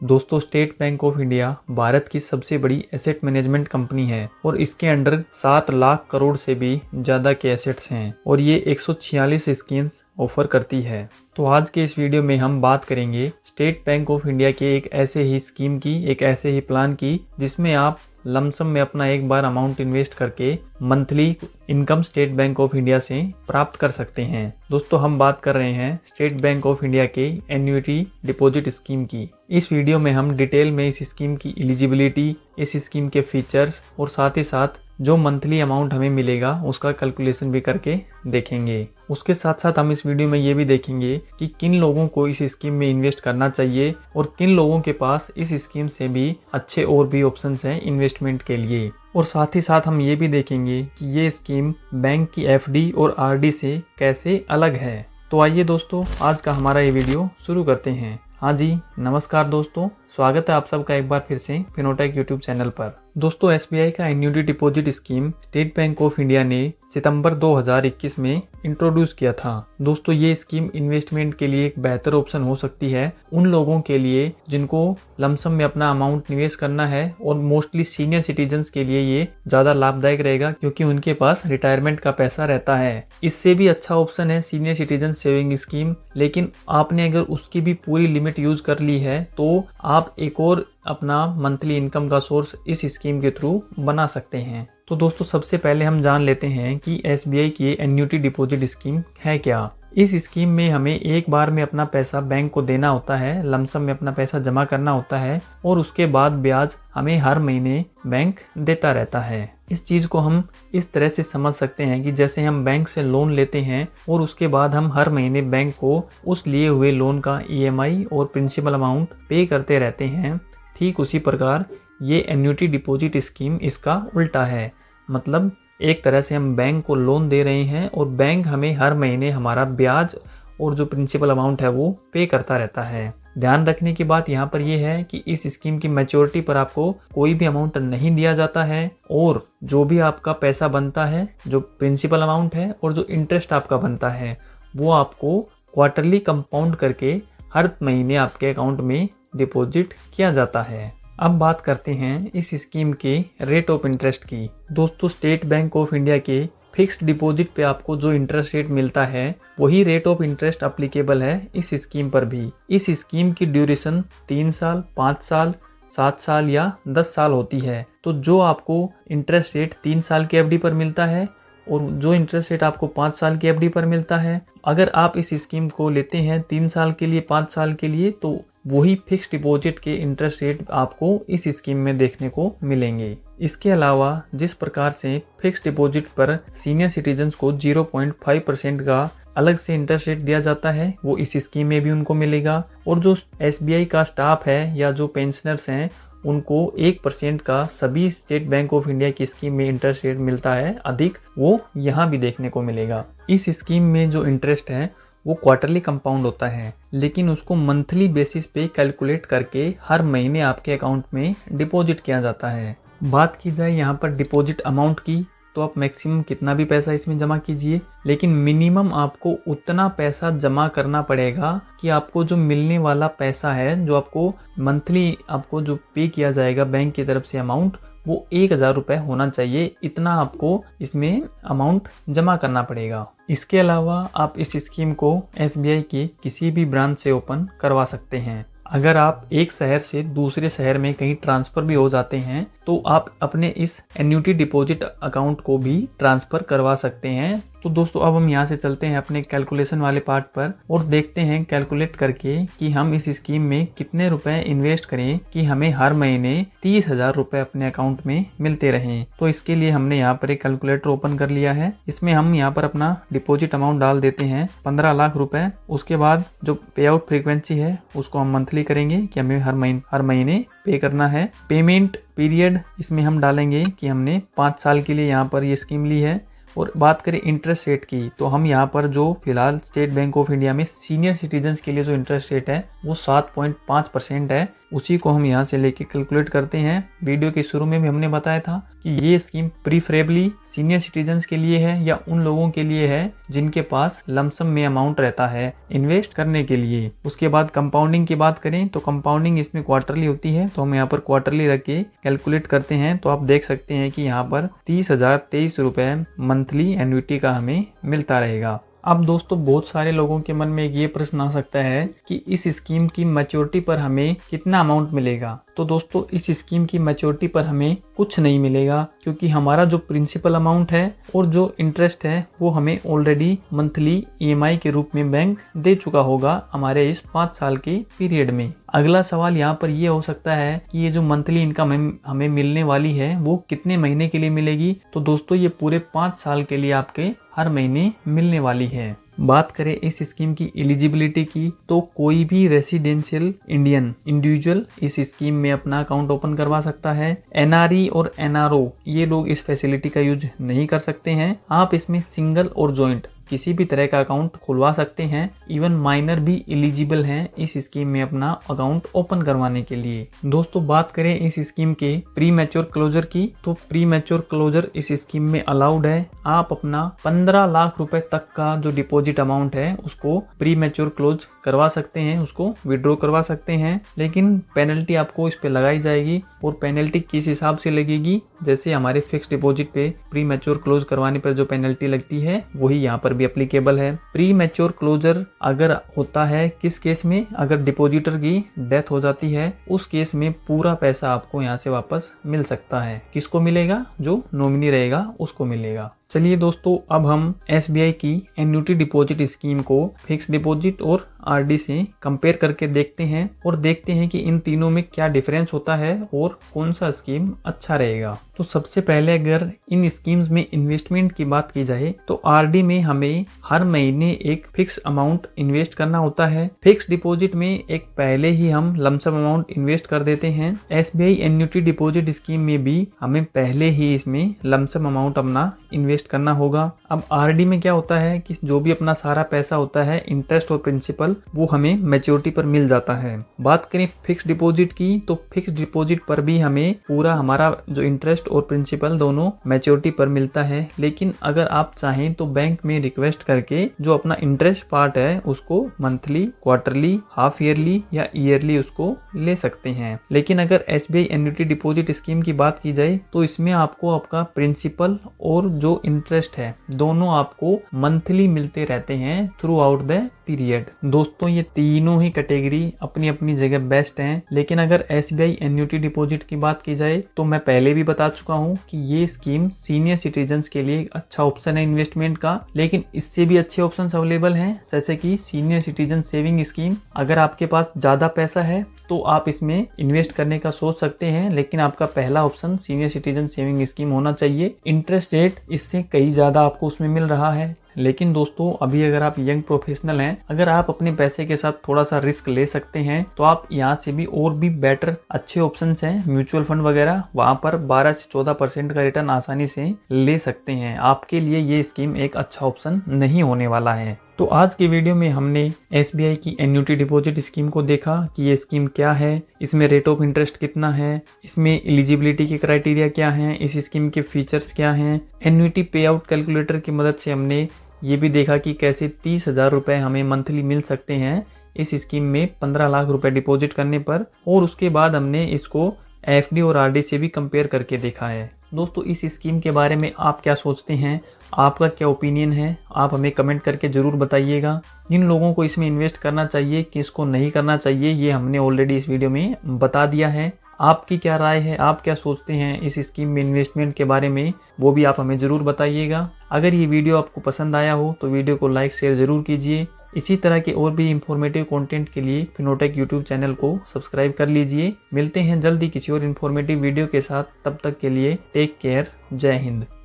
दोस्तों, state bank of India Bharat की सबसे बड़ी एसेट मैनेजमेंट कंपनी है और इसके अंडर 7 लाख करोड़ से भी ज़्यादा के एसेट्स हैं और ये 146 स्कीम्स ऑफर करती है। तो आज के इस वीडियो में हम बात करेंगे स्टेट बैंक ऑफ इंडिया के एक ऐसे ही स्कीम की, एक ऐसे ही प्लान की जिसमें आप लमसम में अपना एक बार अमाउंट इन्वेस्ट करके monthly income state bank of India से प्राप्त कर सकते हैं। दोस्तों, हम बात कर रहे हैं स्टेट बैंक ऑफ इंडिया के एन्युटी डिपॉजिट स्कीम की। इस वीडियो में हम डिटेल में इस स्कीम की एलिजिबिलिटी, इस स्कीम के फीचर्स और साथ ही साथ जो मंथली अमाउंट हमें मिलेगा उसका कैलकुलेशन भी करके देखेंगे। उसके साथ साथ हम इस वीडियो में ये भी देखेंगे कि किन लोगों को इस स्कीम में इन्वेस्ट करना चाहिए और किन लोगों के पास इस स्कीम से भी अच्छे और भी ऑप्शंस हैं इन्वेस्टमेंट के लिए। और साथ ही साथ हम ये भी देखेंगे कि ये स्कीम बैंक की एफडी और आरडी से कैसे अलग है। तो आइए दोस्तों, आज का हमारा ये वीडियो शुरू करते हैं। हाँ जी, नमस्कार दोस्तों, स्वागत है आप सबका एक बार फिर से फिनोटेक यूट्यूब चैनल पर। दोस्तों, एसबीआई का annuity deposit scheme state bank of India ने सितंबर 2021 में इंट्रोड्यूस किया था। दोस्तों, ये स्कीम इन्वेस्टमेंट के लिए एक बेहतर ऑप्शन हो सकती है उन लोगों के लिए जिनको लमसम में अपना अमाउंट निवेश करना है, और मोस्टली सीनियर सिटीजन्स के लिए ये ज़्यादा लाभदायक रहेगा क्योंकि उनके पास रिटायरमेंट का पैसा रहता है। इससे भी अच्छा ऑप्शन है सीनियर सिटीजन सेविंग स्कीम, लेकिन आपने अगर उसकी भी पूरी लिमिट यूज कर ली है तो आप एक और अपना मंथली इनकम का सोर्स इस स्कीम के थ्रू बना सकते हैं। तो दोस्तों, सबसे पहले हम जान लेते हैं कि एसबीआई की एन्युटी डिपॉजिट स्कीम है क्या। इस स्कीम में हमें एक बार में अपना पैसा बैंक को देना होता है, लमसम में अपना पैसा जमा करना होता है और उसके बाद ब्याज हमें हर महीने बैंक देता रहता है। इस चीज़ को हम इस तरह से समझ सकते हैं कि जैसे हम बैंक से लोन लेते हैं और उसके बाद हम हर महीने बैंक को उस लिए हुए लोन का ईएमआई और प्रिंसिपल अमाउंट पे करते रहते हैं, ठीक उसी प्रकार ये एन्युटी डिपॉजिट स्कीम इसका उल्टा है। मतलब एक तरह से हम बैंक को लोन दे रहे हैं और बैंक हमें हर महीने हमारा ब्याज और जो प्रिंसिपल अमाउंट है वो पे करता रहता है। ध्यान रखने की बात यहाँ पर यह है कि इस स्कीम की मैच्योरिटी पर आपको कोई भी अमाउंट नहीं दिया जाता है और जो भी आपका पैसा बनता है, जो प्रिंसिपल अमाउंट है और जो इंटरेस्ट आपका बनता है, वो आपको क्वार्टरली कंपाउंड करके हर महीने आपके अकाउंट में डिपॉजिट किया जाता है। अब बात करते हैं इस स्कीम के रेट ऑफ इंटरेस्ट की। दोस्तों, स्टेट बैंक ऑफ इंडिया के फिक्स्ड डिपॉजिट पे आपको जो इंटरेस्ट रेट मिलता है वही रेट ऑफ इंटरेस्ट अप्लीकेबल है इस स्कीम पर भी। इस स्कीम की ड्यूरेशन 3 साल, 5 साल, 7 साल या 10 साल होती है। तो जो आपको इंटरेस्ट रेट 3 साल की एफडी पर मिलता है और जो इंटरेस्ट रेट आपको 5 साल की एफडी पर मिलता है, अगर आप इस स्कीम को लेते हैं 3 साल के लिए, 5 साल के लिए, तो वही फिक्स्ड डिपॉजिट के इंटरेस्ट रेट आपको इस स्कीम में देखने को मिलेंगे। इसके अलावा जिस प्रकार से फिक्स्ड डिपॉजिट पर सीनियर सिटीजन्स को 0.5% का अलग से इंटरेस्ट रेट दिया जाता है, वो इस स्कीम में भी उनको मिलेगा। और जो एसबीआई का स्टाफ है या जो पेंशनर्स हैं उनको 1% का सभी स्टेट बैंक ऑफ इंडिया की स्कीम में इंटरेस्ट रेट मिलता है अधिक, वो यहाँ भी देखने को मिलेगा। इस स्कीम में जो इंटरेस्ट है वो क्वार्टरली कंपाउंड होता है, लेकिन उसको मंथली बेसिस पे कैलकुलेट करके हर महीने आपके अकाउंट में डिपॉजिट किया जाता है। बात की जाए यहाँ पर डिपॉजिट अमाउंट की, तो आप मैक्सिमम कितना भी पैसा इसमें जमा कीजिए, लेकिन मिनिमम आपको उतना पैसा जमा करना पड़ेगा कि आपको जो मिलने वाला पैसा है, जो आपको मंथली आपको जो पे किया जाएगा बैंक की तरफ से अमाउंट, वो 1000 रुपये होना चाहिए। इतना आपको इसमें अमाउंट जमा करना पड़ेगा। इसके अलावा आप इस स्कीम को एसबीआई की किसी भी ब्रांच से ओपन करवा सकते हैं। अगर आप एक शहर से दूसरे शहर में कहीं ट्रांसफ़र भी हो जाते हैं तो आप अपने इस एन्युटी डिपॉजिट अकाउंट को भी ट्रांसफ़र करवा सकते हैं। तो दोस्तों, अब हम यहाँ से चलते हैं अपने कैलकुलेशन वाले पार्ट पर और देखते हैं कैलकुलेट करके कि हम इस स्कीम में कितने रुपए इन्वेस्ट करें कि हमें हर महीने 30,000 रुपये अपने अकाउंट में मिलते रहें। तो इसके लिए हमने यहाँ पर एक कैलकुलेटर ओपन कर लिया है। इसमें हम यहाँ पर अपना डिपॉजिट अमाउंट डाल देते हैं 15 लाख रुपए। उसके बाद जो पे आउट फ्रीक्वेंसी है उसको हम मंथली करेंगे कि हमें हर महीने पे करना है। पेमेंट पीरियड इसमें हम डालेंगे कि हमने 5 साल के लिए यहाँ पर ये स्कीम ली है। और बात करें इंटरेस्ट रेट की, तो हम यहाँ पर जो फिलहाल स्टेट बैंक ऑफ इंडिया में सीनियर सिटीजन्स के लिए जो इंटरेस्ट रेट है वो 7.5% है। उसी को हम यहाँ से लेके कैलकुलेट करते हैं। वीडियो के शुरू में भी हमने बताया था कि ये स्कीम प्रीफरेबली सीनियर सिटीजन्स के लिए है या उन लोगों के लिए है जिनके पास लमसम में अमाउंट रहता है इन्वेस्ट करने के लिए। उसके बाद कंपाउंडिंग की बात करें तो कंपाउंडिंग इसमें क्वार्टरली होती है, तो हम यहाँ पर क्वार्टरली रख के कैलकुलेट करते हैं। तो आप देख सकते हैं कि यहाँ पर 30,023 रुपए मंथली एन्युटी का हमें मिलता रहेगा। अब दोस्तों बहुत सारे लोगों के मन में ये प्रश्न आ सकता है कि इस स्कीम की मैच्योरिटी पर हमें कितना अमाउंट मिलेगा। तो दोस्तों इस स्कीम की मैच्योरिटी पर हमें कुछ नहीं मिलेगा, क्योंकि हमारा जो प्रिंसिपल अमाउंट है और जो इंटरेस्ट है वो हमें ऑलरेडी मंथली EMI के रूप में बैंक दे चुका होगा हमारे इस 5 साल के पीरियड में। अगला सवाल यहाँ पर ये हो सकता है कि ये जो मंथली इनकम हमें मिलने वाली है वो कितने महीने के लिए मिलेगी। तो दोस्तों ये पूरे 5 साल के लिए आपके हर महीने मिलने वाली है। बात करें इस स्कीम की एलिजिबिलिटी की, तो कोई भी रेसिडेंशियल इंडियन इंडिविजुअल इस स्कीम में अपना अकाउंट ओपन करवा सकता है। NRE और NRO ये लोग इस फैसिलिटी का यूज नहीं कर सकते हैं। आप इसमें सिंगल और जॉइंट किसी भी तरह का अकाउंट खुलवा सकते हैं। इवन माइनर भी एलिजिबल हैं इस स्कीम में अपना अकाउंट ओपन करवाने के लिए। दोस्तों बात करें इस स्कीम के प्री मैच्योर क्लोजर की, तो प्री मैच्योर क्लोजर इस स्कीम में अलाउड है। आप अपना 15 लाख रुपए तक का जो डिपॉजिट अमाउंट है उसको प्री मैच्योर क्लोज करवा सकते हैं, उसको विड्रॉ करवा सकते हैं। लेकिन पेनल्टी आपको इस पे लगाई जाएगी, और पेनल्टी किस हिसाब से लगेगी, जैसे हमारे फिक्स डिपॉजिट पे प्री मैच्योर क्लोज करवाने पर जो पेनल्टी लगती है वही यहाँ पर भी एप्लीकेबल है। प्री मैच्योर क्लोजर अगर होता है किस केस में, अगर डिपॉजिटर की डेथ हो जाती है उस केस में पूरा पैसा आपको यहाँ से वापस मिल सकता है। किसको मिलेगा? जो नॉमिनी रहेगा उसको मिलेगा। चलिए दोस्तों अब हम SBI की एन्युटी डिपॉजिट स्कीम को फिक्स डिपॉजिट और RD से कंपेयर करके देखते हैं और देखते हैं कि इन तीनों में क्या डिफरेंस होता है और कौन सा स्कीम अच्छा रहेगा। तो सबसे पहले अगर इन स्कीम्स में इन्वेस्टमेंट की बात की जाए तो RD में हमें हर महीने एक फिक्स अमाउंट इन्वेस्ट करना होता है। फिक्स डिपॉजिट में एक पहले ही हम लमसम अमाउंट इन्वेस्ट कर देते हैं। SBI एन्युटी डिपॉजिट स्कीम में भी हमें पहले ही इसमें लमसम अमाउंट अपना इन्वेस्ट करना होगा। अब RD में क्या होता है कि जो भी अपना सारा पैसा होता है इंटरेस्ट और प्रिंसिपल वो हमें मैच्योरिटी पर मिल जाता है। बात करें फिक्स डिपॉजिट की, तो फिक्स डिपॉजिट पर भी हमें पूरा हमारा जो इंटरेस्ट और प्रिंसिपल दोनों मैच्योरिटी पर मिलता है। लेकिन अगर आप चाहें तो बैंक में रिक्वेस्ट करके जो अपना इंटरेस्ट पार्ट है उसको मंथली, क्वार्टरली, हाफ ईयरली या ईयरली उसको ले सकते हैं। लेकिन अगर SBI एन्युटी डिपॉजिट स्कीम की बात की जाए तो इसमें आपको आपका प्रिंसिपल और जो इंटरेस्ट है दोनों आपको मंथली मिलते रहते हैं थ्रू आउट द पीरियड। दोस्तों ये तीनों ही कैटेगरी अपनी अपनी जगह बेस्ट हैं। लेकिन अगर SBI एन्युटी डिपॉजिट की बात की जाए तो मैं पहले भी बता चुका हूँ कि ये स्कीम सीनियर सिटीजन्स के लिए एक अच्छा ऑप्शन है इन्वेस्टमेंट का। लेकिन इससे भी अच्छे ऑप्शंस अवेलेबल हैं, जैसे कि सीनियर सिटीजन सेविंग स्कीम। अगर आपके पास ज्यादा पैसा है तो आप इसमें इन्वेस्ट करने का सोच सकते हैं, लेकिन आपका पहला option senior citizen saving scheme होना चाहिए। इंटरेस्ट रेट इससे कहीं ज्यादा आपको उसमें मिल रहा है। लेकिन दोस्तों अभी अगर आप यंग प्रोफेशनल हैं, अगर आप अपने पैसे के साथ थोड़ा सा रिस्क ले सकते हैं तो आप यहाँ से भी और भी बेटर अच्छे ऑप्शंस हैं म्यूचुअल फंड वगैरह, वहां पर 12 से 14% का रिटर्न आसानी से ले सकते हैं। आपके लिए ये स्कीम एक अच्छा ऑप्शन नहीं होने वाला है। तो आज की वीडियो में हमने SBI की एन्युटी डिपॉजिट स्कीम को देखा कि ये स्कीम क्या है, इसमें रेट ऑफ इंटरेस्ट कितना है, इसमें एलिजिबिलिटी के क्राइटेरिया क्या हैं, इस स्कीम के फीचर्स क्या हैं। एन्युटी पे आउट कैलकुलेटर की मदद से हमने ये भी देखा कि कैसे 30,000 रुपये हमें मंथली मिल सकते हैं इस स्कीम में 15 लाख रुपए डिपॉजिट करने पर। और उसके बाद हमने इसको FD और RD से भी कंपेयर करके देखा है। दोस्तों इस स्कीम के बारे में आप क्या सोचते हैं, आपका क्या ओपिनियन है, आप हमें कमेंट करके ज़रूर बताइएगा। जिन लोगों को इसमें इन्वेस्ट करना चाहिए, किसको नहीं करना चाहिए, ये हमने ऑलरेडी इस वीडियो में बता दिया है। आपकी क्या राय है, आप क्या सोचते हैं इस स्कीम में इन्वेस्टमेंट के बारे में, वो भी आप हमें ज़रूर बताइएगा। अगर ये वीडियो आपको पसंद आया हो तो वीडियो को लाइक शेयर ज़रूर कीजिए। इसी तरह के और भी इंफॉर्मेटिव कंटेंट के लिए फिनोटेक यूट्यूब चैनल को सब्सक्राइब कर लीजिए। मिलते हैं जल्दी किसी और इंफॉर्मेटिव वीडियो के साथ, तब तक के लिए टेक केयर, जय हिंद।